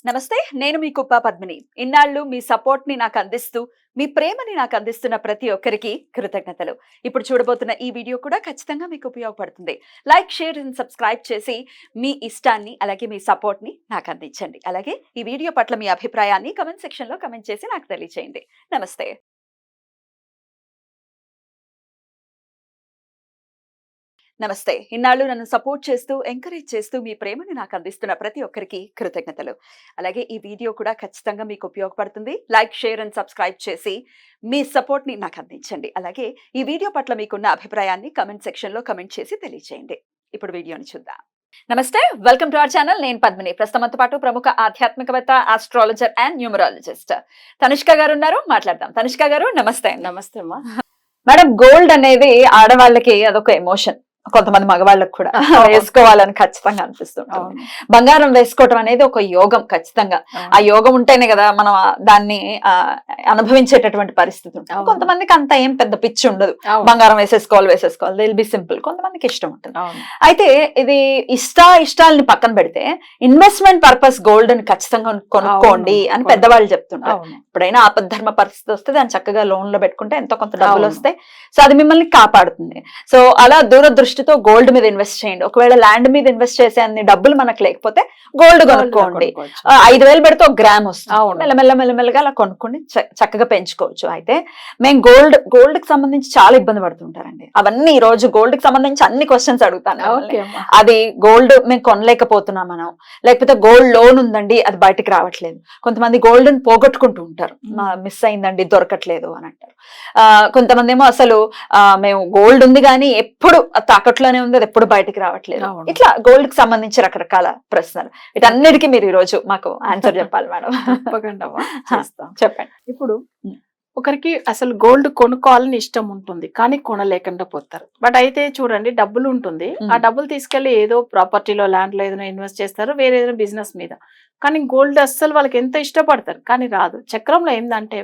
నమస్తే, నేను మీ కుప్ప పద్మిని. ఇన్నాళ్ళు మీ సపోర్ట్ ని నాకు అందిస్తూ, మీ ప్రేమని నాకు అందిస్తున్న ప్రతి ఒక్కరికి కృతజ్ఞతలు. ఇప్పుడు చూడబోతున్న ఈ వీడియో కూడా ఖచ్చితంగా మీకు ఉపయోగపడుతుంది. లైక్, షేర్ అండ్ సబ్స్క్రైబ్ చేసి మీ ఇష్టాన్ని అలాగే మీ సపోర్ట్ ని నాకు అందించండి. అలాగే ఈ వీడియో పట్ల మీ అభిప్రాయాన్ని కమెంట్ సెక్షన్ లో కమెంట్ చేసి నాకు తెలియజేయండి. నమస్తే. నమస్తే. ఇన్నాళ్ళు నన్ను సపోర్ట్ చేస్తూ, ఎంకరేజ్ చేస్తూ మీ ప్రేమని నాకు అందిస్తున్న ప్రతి ఒక్కరికి కృతజ్ఞతలు. అలాగే ఈ వీడియో కూడా ఖచ్చితంగా మీకు ఉపయోగపడుతుంది. లైక్, షేర్ అండ్ సబ్స్క్రైబ్ చేసి మీ సపోర్ట్ ని నాకు అందించండి. అలాగే ఈ వీడియో పట్ల మీకున్న అభిప్రాయాన్ని కమెంట్ సెక్షన్ లో కమెంట్ చేసి తెలియజేయండి. ఇప్పుడు వీడియోని చూద్దాం. నమస్తే, వెల్కమ్ టు అవర్ ఛానల్. నేను పద్మిని. ప్రస్తుతంతో పాటు ప్రముఖ ఆధ్యాత్మికవేత్త, ఆస్ట్రాలజర్ అండ్ న్యూమరాలజిస్ట్ తనిష్క గారు ఉన్నారు. మాట్లాడదాం. తనిష్క గారు నమస్తే. నమస్తే అమ్మా. మేడం, గోల్డ్ అనేది ఆడవాళ్ళకి అదొక ఎమోషన్, కొంతమంది మగవాళ్ళకి కూడా వేసుకోవాలని ఖచ్చితంగా అనిపిస్తుంటుంది. బంగారం వేసుకోవటం అనేది ఒక యోగం. ఖచ్చితంగా ఆ యోగం ఉంటేనే కదా మనం దాన్ని అనుభవించేటటువంటి పరిస్థితి ఉంటుంది. కొంతమందికి అంత ఏం పెద్ద పిచ్చి ఉండదు, బంగారం వేసేసుకోవాలి దిల్ బి సింపుల్. కొంతమందికి ఇష్టం ఉంటుంది. అయితే ఇది ఇష్టాలని పక్కన పెడితే ఇన్వెస్ట్మెంట్ పర్పస్ గోల్డ్ ని ఖచ్చితంగా కొనుక్కోండి అని పెద్దవాళ్ళు చెప్తుంటారు. ఎప్పుడైనా ఆపద్ధర్మ పరిస్థితి వస్తే దాన్ని చక్కగా లోన్ లో పెట్టుకుంటే ఎంతో కొంత డబ్బులు వస్తాయి. సో అది మిమ్మల్ని కాపాడుతుంది. సో అలా దూరదృష్టితో గోల్డ్ మీద ఇన్వెస్ట్ చేయండి. ఒకవేళ ల్యాండ్ మీద ఇన్వెస్ట్ చేసే అన్ని డబ్బులు మనకు లేకపోతే గోల్డ్ కొనుక్కోండి. 5,000 పెడితే 1 గ్రామ్ వస్తుంది. మెల్లమెల్లగా అలా కొనుక్కొని చక్కగా పెంచుకోవచ్చు. అయితే మేము గోల్డ్ కి సంబంధించి చాలా ఇబ్బంది పడుతుంటారండి. అవన్నీ ఈ రోజు గోల్డ్ కి సంబంధించి అన్ని క్వశ్చన్స్ అడుగుతాను. అది గోల్డ్ మేము కొనలేకపోతున్నాం మనం, లేకపోతే గోల్డ్ లోన్ ఉందండి అది బయటకు రావట్లేదు. కొంతమంది గోల్డ్ ని పోగొట్టుకుంటూ ఉంటారు, మిస్ అయిందండి దొరకట్లేదు అని అంటారు. కొంతమంది ఏమో అసలు మేము గోల్డ్ ఉంది కానీ ఎప్పుడు తాకట్లోనే ఉంది, అది ఎప్పుడు బయటకు రావట్లేదు. ఇట్లా గోల్డ్ కి సంబంధించి రకరకాల ప్రశ్నలు. వీటన్నిటికీ మీరు ఈ రోజు మాకు ఆన్సర్ చెప్పాలి మేడం. చెప్పండి. ఇప్పుడు ఒకరికి అసలు గోల్డ్ కొనుక్కోవాలని ఇష్టం ఉంటుంది కానీ కొనలేకుండా పోతారు. బట్ అయితే చూడండి, డబ్బులు ఉంటుంది, ఆ డబ్బులు తీసుకెళ్లి ఏదో ప్రాపర్టీలో, ల్యాండ్ లో ఏదైనా ఇన్వెస్ట్ చేస్తారు, వేరే ఏదైనా బిజినెస్ మీద. కానీ గోల్డ్ అస్సలు వాళ్ళకి ఎంత ఇష్టపడతారు కానీ రాదు. చక్రంలో ఏంటంటే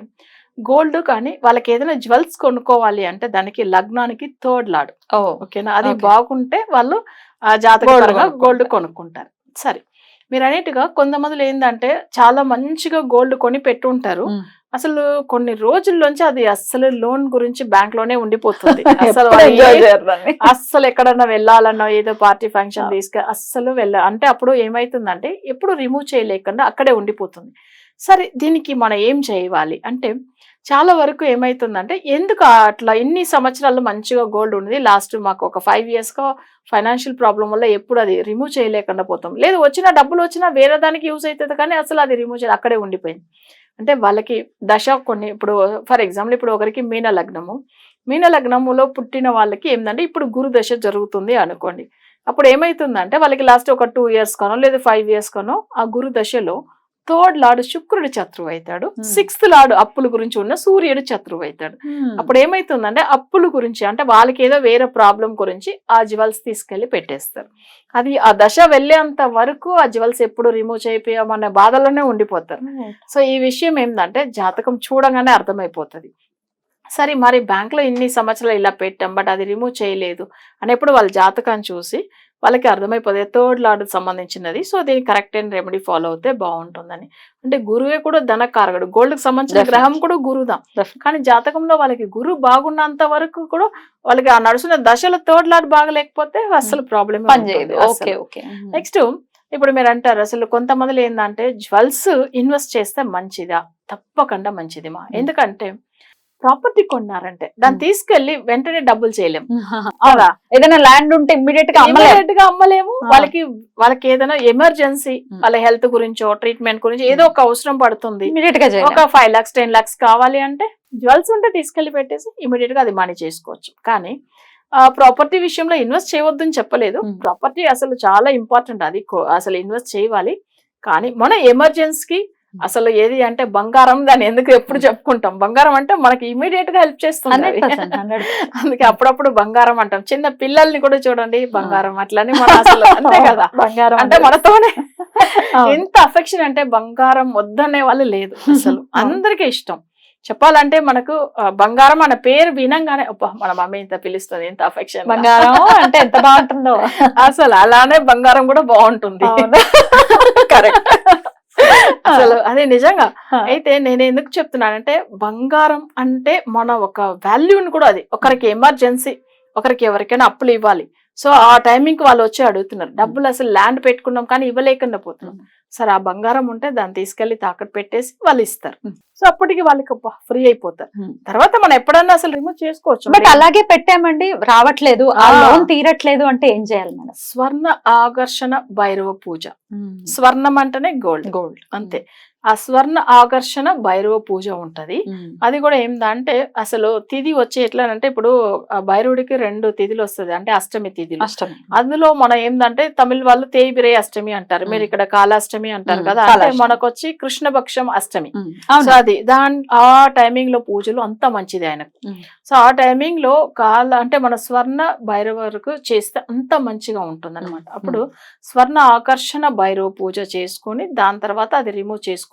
గోల్డ్ కానీ వాళ్ళకి ఏదైనా జ్యువెల్స్ కొనుక్కోవాలి అంటే దానికి లగ్నానికి 3rd లార్డ్. ఓకేనా, అది బాగుంటే వాళ్ళు జాతకంగా గోల్డ్ కొనుక్కుంటారు. సరే, మీరు అనేట్టుగా కొంతమంది ఏంటంటే చాలా మంచిగా గోల్డ్ కొని పెట్టుంటారు, అసలు కొన్ని రోజుల్లోంచి అది అస్సలు లోన్ గురించి బ్యాంక్ లోనే ఉండిపోతుంది. అస్సలు ఎక్కడన్నా వెళ్ళాలన్నా ఏదో పార్టీ ఫంక్షన్ అస్సలు అంటే అప్పుడు ఏమైతుందంటే ఎప్పుడు రిమూవ్ చేయలేకుండా అక్కడే ఉండిపోతుంది. సరే, దీనికి మనం ఏం చేయాలి అంటే చాలా వరకు ఏమైతుందంటే, ఎందుకు అట్లా ఇన్ని సంవత్సరాలు మంచిగా గోల్డ్ ఉంది, లాస్ట్ మాకు ఒక 5 years గా ఫైనాన్షియల్ ప్రాబ్లం వల్ల ఎప్పుడు అది రిమూవ్ చేయలేకుండా పోతాం. లేదు, వచ్చిన డబ్బులు వచ్చినా వేరే దానికి యూజ్ అవుతుంది కానీ అసలు అది రిమూవ్ చేయాలి, అక్కడే ఉండిపోయింది. అంటే వాళ్ళకి దశ కొన్ని, ఇప్పుడు ఫర్ ఎగ్జాంపుల్ ఇప్పుడు ఒకరికి మీన లగ్నములో పుట్టిన వాళ్ళకి ఏంటంటే ఇప్పుడు గురు దశ జరుగుతుంది అనుకోండి. అప్పుడు ఏమైతుందంటే వాళ్ళకి లాస్ట్ ఒక 2 years కానో లేదా 5 years కానో ఆ గురు దశలో 3rd లార్డ్ శుక్రుడు శత్రువు అవుతాడు, 6th లార్డ్ అప్పుల గురించి ఉన్న సూర్యుడు శత్రువు అవుతాడు. అప్పుడు ఏమైతుందంటే అప్పుల గురించి అంటే వాళ్ళకి ఏదో వేరే ప్రాబ్లం గురించి ఆ జ్యువెల్స్ తీసుకెళ్లి పెట్టేస్తారు. అది ఆ దశ వెళ్ళేంత వరకు ఆ జ్యువెల్స్ ఎప్పుడు రిమూవ్ చేయమన్న బాధలోనే ఉండిపోతారు. సో ఈ విషయం ఏంటంటే జాతకం చూడగానే అర్థమైపోతుంది. సరే, మరి బ్యాంక్ లో ఇన్ని సంవత్సరాలు ఇలా పెట్టాం బట్ అది రిమూవ్ చేయలేదు అనేప్పుడు వాళ్ళ జాతకాన్ని చూసి వాళ్ళకి అర్థమైపోతుంది 3rd లార్డ్ సంబంధించినది. సో దీనికి కరెక్ట్ అయిన రెమెడీ ఫాలో అవుతే బాగుంటుందని. అంటే గురువే కూడా ధనకారకుడు, గోల్డ్ కి సంబంధించిన గ్రహం కూడా గురుదా. కానీ జాతకంలో వాళ్ళకి గురు బాగున్నంత వరకు కూడా వాళ్ళకి ఆ నడుస్తున్న దశలో 3rd లార్డ్ బాగలేకపోతే అసలు ప్రాబ్లమ్ పనిచేయదు. నెక్స్ట్, ఇప్పుడు మీరు అంటారు అసలు కొంతమంది ఏంటంటే జ్యువెల్స్ ఇన్వెస్ట్ చేస్తే మంచిదా? తప్పకుండా మంచిది మా. ఎందుకంటే ప్రాపర్టీ కొన్నారంటే దాన్ని తీసుకెళ్లి వెంటనే డబ్బులు చేయలేము. ఏదైనా ల్యాండ్ ఉంటే ఇమ్మీడియట్ గా అమ్మలేము. వాళ్ళకి ఏదైనా ఎమర్జెన్సీ, వాళ్ళ హెల్త్ గురించో ట్రీట్మెంట్ గురించి ఏదో ఒక అవసరం పడుతుంది, ఒక 5 lakhs 10 lakhs కావాలి అంటే జ్యువెల్స్ ఉంటే తీసుకెళ్లి పెట్టేసి ఇమీడియట్ గా అది మనీ చేసుకోవచ్చు. కానీ ప్రాపర్టీ విషయంలో ఇన్వెస్ట్ చేయవద్దని చెప్పలేదు. ప్రాపర్టీ అసలు చాలా ఇంపార్టెంట్, అది అసలు ఇన్వెస్ట్ చేయాలి. కానీ మన ఎమర్జెన్సీకి అసలు ఏది అంటే బంగారం, దాన్ని ఎందుకు ఎప్పుడు చెప్పుకుంటాం, బంగారం అంటే మనకి ఇమీడియట్ గా హెల్ప్ చేస్తుంది. అందుకే అప్పుడప్పుడు బంగారం అంటాం. చిన్న పిల్లల్ని కూడా చూడండి బంగారం అట్లని మన అసలు అంతే కదా, బంగారం అంటే మనతోనే ఎంత అఫెక్షన్ అంటే బంగారం వద్దనే వాళ్ళు లేదు అసలు, అందరికీ ఇష్టం. చెప్పాలంటే మనకు బంగారం అన్న పేరు వినంగానే మన మమ్మీ ఇంత పిలుస్తుంది, ఎంత అఫెక్షన్, బంగారం అంటే ఎంత బాగుంటుందో అసలు అలానే బంగారం కూడా బాగుంటుంది. కరెక్ట్. అసలు అదే నిజంగా. అయితే నేను ఎందుకు చెప్తున్నానంటే బంగారం అంటే మన ఒక వాల్యూని కూడా, అది ఒకరికి ఎమర్జెన్సీ, ఒకరికి ఎవరికైనా అప్పులు ఇవ్వాలి, సో ఆ టైమింగ్ కి వాళ్ళు వచ్చి అడుగుతున్నారు డబ్బులు, అసలు ల్యాండ్ పెట్టుకున్నాం కానీ ఇవ్వలేకుండా పోతున్నాం, సరే ఆ బంగారం ఉంటే దాన్ని తీసుకెళ్లి తాకట్టు పెట్టేసి వాళ్ళు ఇస్తారు, సో అప్పటికి వాళ్ళకి ఫ్రీ అయిపోతారు. తర్వాత మనం ఎప్పుడన్నా అసలు రిమూవ్ చేసుకోవచ్చు. బట్ అలాగే పెట్టామండి, రావట్లేదు, ఆ లోన్ తీరట్లేదు అంటే ఏం చేయాలి మేడం? స్వర్ణ ఆకర్షణ భైరవ పూజ. స్వర్ణం అంటేనే గోల్డ్ అంతే. ఆ స్వర్ణ ఆకర్షణ భైరవ పూజ ఉంటది. అది కూడా ఏందంటే అసలు తిథి వచ్చి ఎట్లా అంటే, ఇప్పుడు ఆ భైరవుడికి 2 తిథులు వస్తుంది, అంటే అష్టమి తిథులు. అందులో మనం ఏందంటే తమిళ వాళ్ళు తేయిబిరై అష్టమి అంటారు, మీరు ఇక్కడ కాలాష్టమి అంటారు కదా, అంటే మనకొచ్చి కృష్ణపక్షం అష్టమి. సో అది ఆ టైమింగ్ లో పూజలు అంత మంచిది ఆయనకు. సో ఆ టైమింగ్ లో అంటే మన స్వర్ణ భైరవకు చేస్తే అంత మంచిగా ఉంటుంది అనమాట. అప్పుడు స్వర్ణ ఆకర్షణ భైరవ పూజ చేసుకొని దాని తర్వాత అది రిమూవ్ చేసుకోవచ్చు.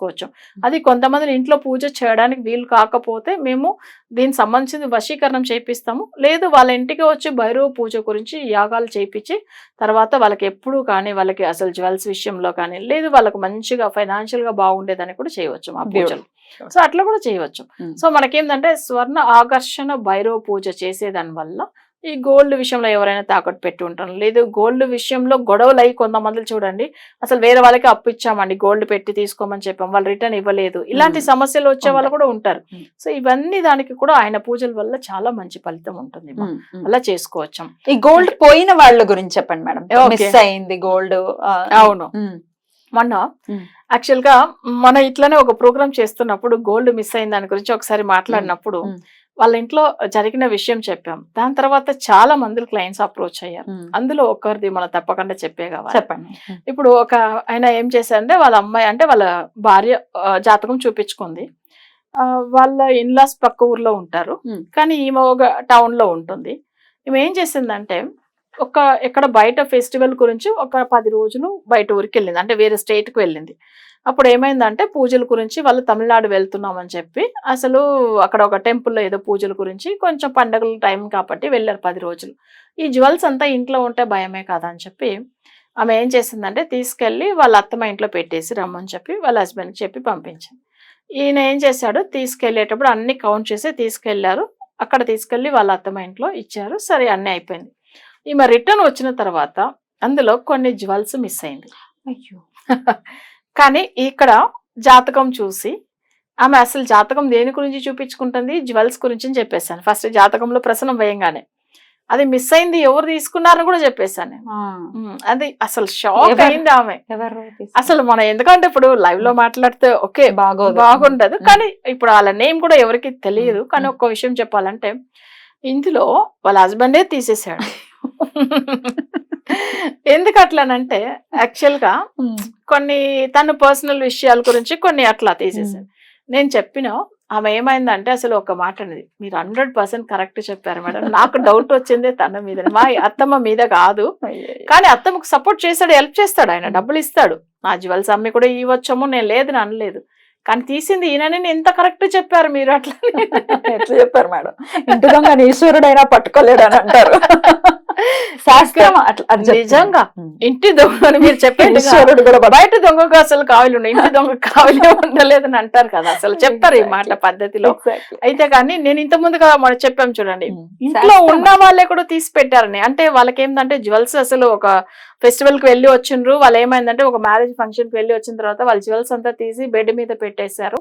అది కొంతమంది ఇంట్లో పూజ చేయడానికి వీలు కాకపోతే మేము దీనికి సంబంధించిన వశీకరణం చేపిస్తాము, లేదు వాళ్ళ ఇంటికి వచ్చి భైరవ పూజ గురించి యాగాలు చేపించి తర్వాత వాళ్ళకి ఎప్పుడు కానీ వాళ్ళకి అసలు జ్యువెల్స్ విషయంలో కానీ, లేదు వాళ్ళకి మంచిగా ఫైనాన్షియల్ గా బాగుండేదని కూడా చేయవచ్చు మా పూజలు. సో అట్లా కూడా చేయవచ్చు. సో మనకేంటంటే స్వర్ణ ఆకర్షణ భైరవ పూజ చేసేదాని వల్ల ఈ గోల్డ్ విషయంలో ఎవరైనా తాకట్టు పెట్టి ఉంటారు, లేదు గోల్డ్ విషయంలో గొడవలు అయ్యి కొంతమంది చూడండి అసలు వేరే వాళ్ళకి అప్పు ఇచ్చామండి, గోల్డ్ పెట్టి తీసుకోమని చెప్పాం, వాళ్ళు రిటర్న్ ఇవ్వలేదు, ఇలాంటి సమస్యలు వచ్చే వాళ్ళు కూడా ఉంటారు. సో ఇవన్నీ దానికి కూడా ఆయన పూజల వల్ల చాలా మంచి ఫలితం ఉంటుంది, అలా చేసుకోవచ్చు. ఈ గోల్డ్ పోయిన వాళ్ళ గురించి చెప్పండి మేడం. మిస్ అయింది గోల్డ్. అవును, మొన్న యాక్చువల్ గా మన ఇట్లానే ఒక ప్రోగ్రామ్ చేస్తున్నప్పుడు గోల్డ్ మిస్ అయిన దాని గురించి ఒకసారి మాట్లాడినప్పుడు వాళ్ళ ఇంట్లో జరిగిన విషయం చెప్పాం. దాని తర్వాత చాలా మంది క్లయింట్స్ అప్రోచ్ అయ్యారు. అందులో ఒకరిది మనం తప్పకుండా చెప్పండి. ఇప్పుడు ఒక ఆయన ఏం చేశారంటే వాళ్ళ అమ్మాయి అంటే వాళ్ళ భార్య జాతకం చూపించుకుంది. వాళ్ళ ఇన్లాస్ పక్క ఊర్లో ఉంటారు, కానీ ఈమె ఒక టౌన్ లో ఉంటుంది. ఈమె ఏం చేసిందంటే ఎక్కడ బయట ఫెస్టివల్ గురించి ఒక 10 రోజులు బయట ఊరికి వెళ్ళింది, అంటే వేరే స్టేట్ కి వెళ్ళింది. అప్పుడు ఏమైందంటే పూజల గురించి వాళ్ళు తమిళనాడు వెళ్తున్నామని చెప్పి అసలు అక్కడ ఒక టెంపుల్లో ఏదో పూజల గురించి కొంచెం పండగల టైం కాబట్టి వెళ్ళారు 10 రోజులు. ఈ జ్యువెల్స్ అంతా ఇంట్లో ఉంటే భయమే కదా అని చెప్పి ఆమె ఏం చేసిందంటే తీసుకెళ్లి వాళ్ళ అత్తమ్మ ఇంట్లో పెట్టేసి రమ్మని చెప్పి వాళ్ళ హస్బెండ్కి చెప్పి పంపించింది. ఈయన ఏం చేశాడు, తీసుకెళ్లేటప్పుడు అన్ని కౌంట్ చేసి తీసుకెళ్లారు. అక్కడ తీసుకెళ్లి వాళ్ళ అత్తమ్మ ఇంట్లో ఇచ్చారు. సరే అన్నీ అయిపోయింది. ఈమె రిటర్న్ వచ్చిన తర్వాత అందులో కొన్ని జ్యువెల్స్ మిస్ అయింది. అయ్యో. కానీ ఇక్కడ జాతకం చూసి ఆమె అసలు జాతకం దేని గురించి చూపించుకుంటుంది, జ్యువెల్స్ గురించి అని చెప్పేశాను. ఫస్ట్ జాతకంలో ప్రసనం వేయంగానే అది మిస్ అయింది, ఎవరు తీసుకున్నారని కూడా చెప్పేశాను. అది అసలు షాక్ అయింది ఆమె. అసలు మనం ఎందుకంటే ఇప్పుడు లైవ్ లో మాట్లాడితే ఓకే బాగుండదు, కానీ ఇప్పుడు వాళ్ళ నేమ్ కూడా ఎవరికి తెలియదు. కానీ ఒక్క విషయం చెప్పాలంటే ఇందులో వాళ్ళ హస్బెండే తీసేసాడు. ఎందుకు అట్లానంటే యాక్చువల్ గా కొన్ని తన పర్సనల్ విషయాల గురించి కొన్ని అట్లా తీసేసాడు. నేను చెప్పిన ఆమె ఏమైందంటే అసలు ఒక మాట అనేది, మీరు 100% కరెక్ట్ చెప్పారు మేడం, నాకు డౌట్ వచ్చింది తన మీద, మా అత్తమ్మ మీద కాదు, కానీ అత్తమ్మకు సపోర్ట్ చేస్తాడు, హెల్ప్ చేస్తాడు, ఆయన డబ్బులు ఇస్తాడు. నా జ్యువెల్స్ అమ్మి కూడా ఇవ్వచ్చాము, నేను లేదని అనలేదు, కానీ తీసింది ఈయనని ఎంత కరెక్ట్ చెప్పారు మీరు. అట్లా ఎట్లా చెప్పారు మేడం, ఇంటి దొంగ ఈశ్వరుడైనా పట్టుకోలేడు అని అంటారు శాస్త్రం. నిజంగా ఇంటి దొంగ మీరు చెప్పండి, బయట దొంగకు అసలు కావిలు ఉన్నాయి, ఇంటి దొంగ కావిలే ఉండలేదని అంటారు కదా, అసలు చెప్తారు ఈ మాట పద్ధతిలో. అయితే కానీ నేను ఇంత ముందుగా మనం చెప్పాం చూడండి, ఇంట్లో ఉన్న వాళ్ళే కూడా తీసి పెట్టారని. అంటే వాళ్ళకి ఏంటంటే జ్యువెల్స్ అసలు ఒక ఫెస్టివల్ కి వెళ్ళి వచ్చిండ్రు, వాళ్ళు ఏమైందంటే ఒక మ్యారేజ్ ఫంక్షన్ కి వెళ్ళి వచ్చిన తర్వాత వాళ్ళ జ్యువెల్స్ అంతా తీసి బెడ్ మీద పెట్టేశారు.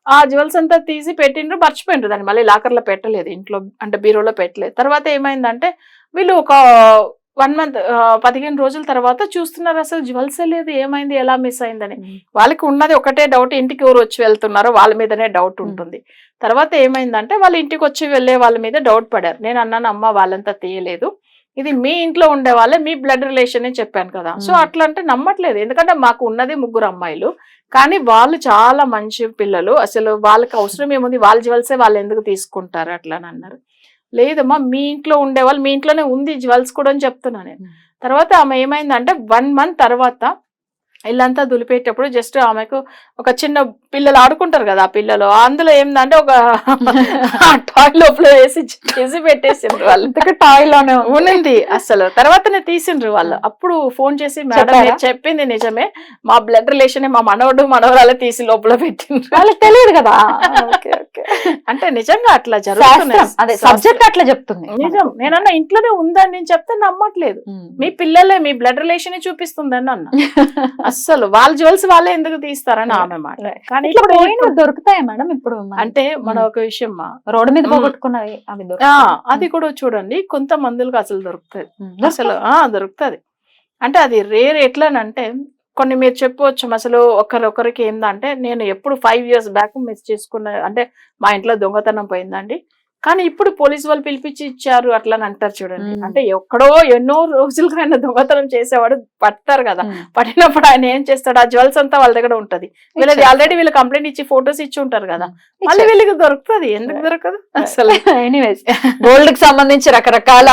ఆ జ్యువెల్స్ అంతా తీసి పెట్టిండ్రు, మర్చిపోయిండ్రు, దాన్ని మళ్ళీ లాకర్ లో పెట్టలేదు, ఇంట్లో అంటే బీరోలో పెట్టలేదు. తర్వాత ఏమైందంటే వీళ్ళు ఒక 1 month 15 రోజుల తర్వాత చూస్తున్నారు అసలు జ్యువెల్స్ లేదు, ఏమైంది, ఎలా మిస్ అయిందని. వాళ్ళకి ఉన్నది ఒకటే డౌట్, ఇంటికి ఎవరు వచ్చి వెళ్తున్నారో వాళ్ళ మీదనే డౌట్ ఉంటుంది. తర్వాత ఏమైందంటే వాళ్ళ ఇంటికి వచ్చి వెళ్ళే వాళ్ళ మీద డౌట్ పడారు. నేను అన్నాను, అమ్మ వాళ్ళంతా తీయలేదు, ఇది మీ ఇంట్లో ఉండే వాళ్ళే, మీ బ్లడ్ రిలేషన్ అని చెప్పాను కదా. సో అట్లా అంటే నమ్మట్లేదు, ఎందుకంటే మాకు ఉన్నది 3 అమ్మాయిలు, కానీ వాళ్ళు చాలా మంచి పిల్లలు, అసలు వాళ్ళకి అవసరం ఏముంది, వాళ్ళ జ్యువెల్సే వాళ్ళు ఎందుకు తీసుకుంటారు అట్లా అని అన్నారు. లేదమ్మా మీ ఇంట్లో ఉండేవాళ్ళు, మీ ఇంట్లోనే ఉంది జ్యువెల్స్ కూడా అని చెప్తున్నా నేను. తర్వాత ఆమె ఏమైందంటే 1 month తర్వాత ఇల్లంతా దులిపేటప్పుడు జస్ట్ ఆమెకు ఒక చిన్న పిల్లలు ఆడుకుంటారు కదా ఆ పిల్లలు, అందులో ఏందంటే ఒక టాయ్ లోపల వేసి పెట్టేసిండ్రు వాళ్ళు. టాయ్ లోనే ఉన్నింది అసలు. తర్వాతనే తీసిండ్రు వాళ్ళు. అప్పుడు ఫోన్ చేసి మేడం చెప్పారా? మీరు చెప్పింది నిజమే, మా బ్లడ్ రిలేషన్ మా మనవడు మనవరాలే తీసి లోపల పెట్టిండ్రు. వాళ్ళకి తెలియదు కదా. అంటే నిజంగా అట్లా శాస్త్రం, అదే జరుగుతుంది. సబ్జెక్ట్ అట్లా చెప్తుంది. నిజం. నేనన్నా ఇంట్లోనే ఉందని నేను చెప్తే నమ్మట్లేదు. మీ పిల్లలే మీ బ్లడ్ రిలేషన్ చూపిస్తుందని అన్న. అస్సలు వాళ్ళ జ్యువెల్స్ వాళ్ళే ఎందుకు తీస్తారని ఆమె మాట. కానీ ఇట్లా పోయినవి దొరుకుతాయి మేడం ఇప్పుడు అంటే మన ఒక విషయం రోడ్డు మీద పోగొట్టుకున్నవి అవి అది కూడా చూడండి, కొంత మందులకు అసలు దొరుకుతుంది. అసలు దొరుకుతుంది. అంటే అది రేర్. ఎట్లానంటే కొన్ని మీరు చెప్పవచ్చు అసలు ఒకరికి ఏందంటే, నేను ఎప్పుడు 5 years బ్యాక్ మిస్ చేసుకున్న, అంటే మా ఇంట్లో దొంగతనం పోయిందండి, కానీ ఇప్పుడు పోలీసు వాళ్ళు పిలిపించి ఇచ్చారు అట్లా అని అంటారు చూడండి. అంటే ఎక్కడో ఎన్నో రోజులుగా ఆయన దొంగతనం చేసేవాడు పడతారు కదా, పడినప్పుడు ఆయన ఏం చేస్తాడు, ఆ జ్యువెల్స్ అంతా వాళ్ళ దగ్గర ఉంటది. వీళ్ళది ఆల్రెడీ వీళ్ళు కంప్లైంట్ ఇచ్చి ఫొటోస్ ఇచ్చి ఉంటారు కదా, మళ్ళీ వీళ్ళకి దొరుకుతుంది. ఎందుకు దొరకదు అసలు. ఎనీవేస్, గోల్డ్ కి సంబంధించి రకరకాల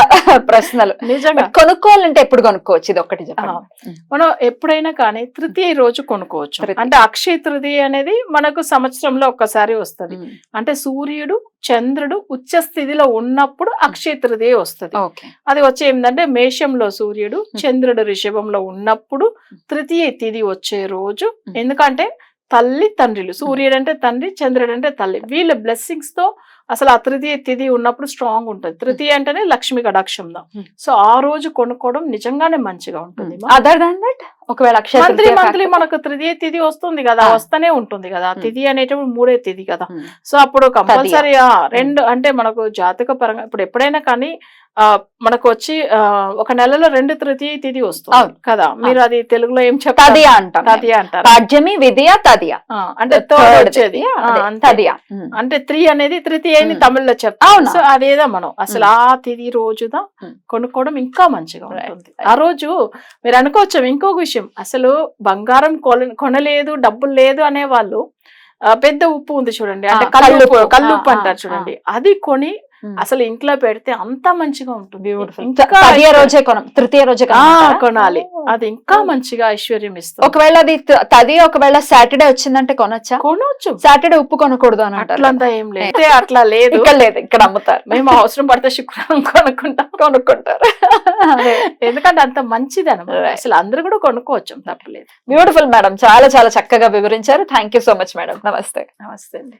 ప్రశ్నలు. నిజంగా కొనుక్కోవాలంటే ఎప్పుడు కొనుక్కోవచ్చు, ఇది ఒక్కటి చెప్పండి. మనం ఎప్పుడైనా కానీ తృతీయ రోజు కొనుక్కోవచ్చు. అంటే అక్షయ తృతీయ అనేది మనకు సంవత్సరంలో ఒక్కసారి వస్తది. అంటే సూర్యుడు చంద్రుడు ఉచ్చ స్థితిలో ఉన్నప్పుడు అక్షయ తృతీయ వస్తుంది. అది వచ్చే ఏంటంటే మేషంలో సూర్యుడు, చంద్రుడు రిషభంలో ఉన్నప్పుడు తృతీయ తిథి వచ్చే రోజు. ఎందుకంటే తల్లి తండ్రులు, సూర్యుడు అంటే తండ్రి, చంద్రుడు అంటే తల్లి, వీళ్ళ బ్లెస్సింగ్స్ తో అసలు ఆ తృతీయ తిథి ఉన్నప్పుడు స్ట్రాంగ్ ఉంటుంది. తృతీయ అంటేనే లక్ష్మి కటాక్షంలో. సో ఆ రోజు కొనుక్కోవడం నిజంగానే మంచిగా ఉంటుంది. అదర్ దాన్ దట్ ఒకవేళ మంత్లీ మనకు తృతీయ తిథి వస్తుంది కదా, వస్తూనే ఉంటుంది కదా. తిథి అనేటప్పుడు 3వ తిథి కదా. సో అప్పుడు కంపల్సరీ 2 అంటే మనకు జాతక పరంగా ఇప్పుడు ఎప్పుడైనా కానీ మనకు వచ్చి ఒక నెలలో 2 తృతీయ తిథి వస్తుంది కదా. మీరు అది తెలుగులో ఏం చెప్తారు? తదియ అంటారు. పాడ్యమి, విద్య, తదియ అంటే వచ్చేది తదియ. అంటే 3 అనేది తృతీయ అని తమిళ్లో చెప్తాం. సో అదేదా మనం అసలు ఆ తిథి రోజుదా కొనుక్కోవడం ఇంకా మంచిగా ఉంటుంది. ఆ రోజు మీరు అనుకోవచ్చు ఇంకొక విషయం, అసలు బంగారం కొనలేదు, డబ్బులు లేదు అనే వాళ్ళు పెద్ద ఉప్పు ఉంది చూడండి, అంటే కల్లుప్పు అంటారు చూడండి, అది కొని అసలు ఇంట్లో పెడితే అంత మంచిగా ఉంటుంది. తృతీయ రోజే కొనాలి, అది ఇంకా మంచిగా ఐశ్వర్యం ఇస్తుంది. ఒకవేళ అది ఒకవేళ సాటర్డే వచ్చిందంటే కొనొచ్చు. సాటర్డే ఉప్పు కొనకూడదు అని అట్లంతా ఏం లేదు, అట్లా లేదు. ఇక్కడ అమ్ముతారు. మేము అవసరం పడితే శుక్రవారం కొనుక్కుంటారు. ఎందుకంటే అంత మంచిది అనమాట. అసలు అందరూ కూడా కొనుక్కోవచ్చు, తప్పలేదు. బ్యూటిఫుల్ మేడం, చాలా చాలా చక్కగా వివరించారు. Thank you so much madam. నమస్తే. నమస్తే అండి.